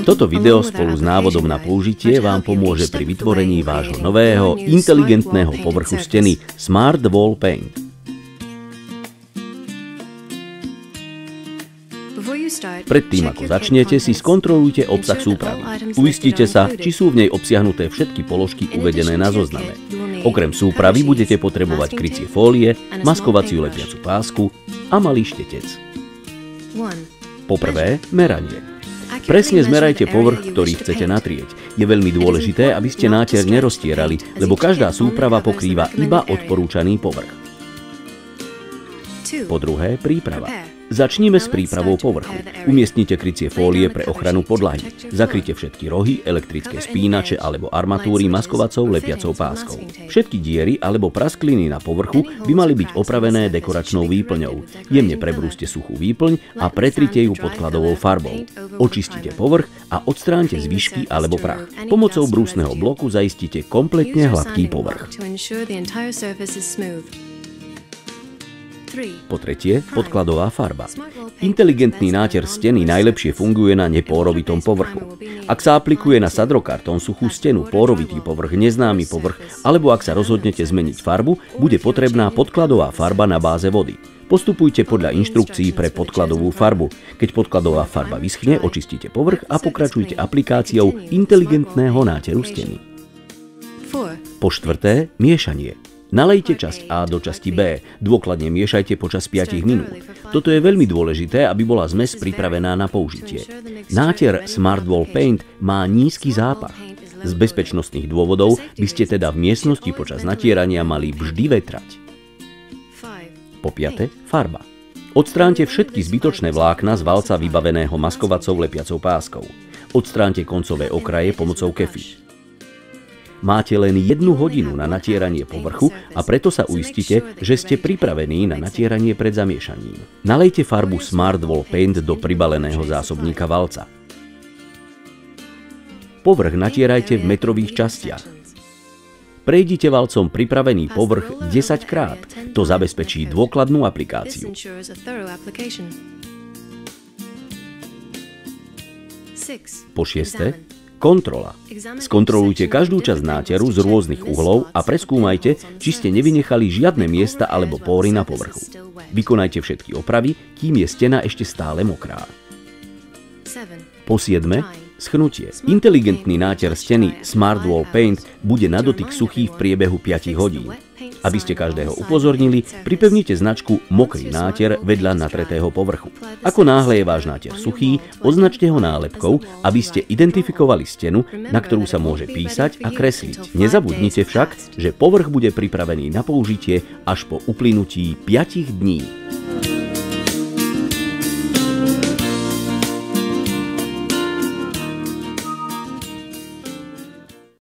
Toto video spolu s návodom na použitie vám pomôže pri vytvorení vášho nového, inteligentného povrchu steny Smart Wall Paint. Predtým, ako začnete, si skontrolujte obsah súpravy. Uistite sa, či sú v nej obsiahnuté všetky položky uvedené na zozname. Okrem súpravy budete potrebovať krycie fólie, maskovaciu lepiacu pásku a malý štetec. Poprvé, meranie. Presne zmerajte povrch, ktorý chcete natrieť. Je veľmi dôležité, aby ste náter neroztierali, lebo každá súprava pokrýva iba odporúčaný povrch. Po druhé, príprava. Začníme s prípravou povrchu. Umiestnite krycie fólie pre ochranu podlahy. Zakryte všetky rohy, elektrické spínače alebo armatúry maskovacou lepiacou páskou. Všetky diery alebo praskliny na povrchu by mali byť opravené dekoračnou výplňou. Jemne prebrúste suchú výplň a pretrite ju podkladovou farbou. Očistite povrch a odstráňte zvyšky alebo prach. Pomocou brúsneho bloku zaistíte kompletne hladký povrch. Po tretie, podkladová farba. Inteligentný náter steny najlepšie funguje na nepórovitom povrchu. Ak sa aplikuje na sadrokartón, suchú stenu, pórovitý povrch, neznámy povrch, alebo ak sa rozhodnete zmeniť farbu, bude potrebná podkladová farba na báze vody. Postupujte podľa inštrukcií pre podkladovú farbu. Keď podkladová farba vyschne, očistite povrch a pokračujte aplikáciou inteligentného náteru steny. Po štvrté, miešanie. Nalejte časť A do časti B. Dôkladne miešajte počas 5 minút. Toto je veľmi dôležité, aby bola zmes pripravená na použitie. Náter Smart Wall Paint má nízky zápach. Z bezpečnostných dôvodov by ste teda v miestnosti počas natierania mali vždy vetrať. Po piate, farba. Odstráňte všetky zbytočné vlákna z valca vybaveného maskovacou lepiacou páskou. Odstráňte koncové okraje pomocou kefy. Máte len 1 hodinu na natieranie povrchu a preto sa uistite, že ste pripravení na natieranie pred zamiešaním. Nalejte farbu Smart Wall Paint do pribaleného zásobníka valca. Povrch natierajte v metrových častiach. Prejdite valcom pripravený povrch 10 krát. To zabezpečí dôkladnú aplikáciu. Po šieste, kontrola. Skontrolujte každú časť náteru z rôznych uhlov a preskúmajte, či ste nevynechali žiadne miesta alebo póry na povrchu. Vykonajte všetky opravy, kým je stena ešte stále mokrá. Po siedme, schnutie. Inteligentný náter steny Smart Wall Paint bude na dotyk suchý v priebehu 5 hodín. Aby ste každého upozornili, pripevnite značku Mokrý náter vedľa natretého povrchu. Ako náhle je váš náter suchý, označte ho nálepkou, aby ste identifikovali stenu, na ktorú sa môže písať a kresliť. Nezabudnite však, že povrch bude pripravený na použitie až po uplynutí 5 dní.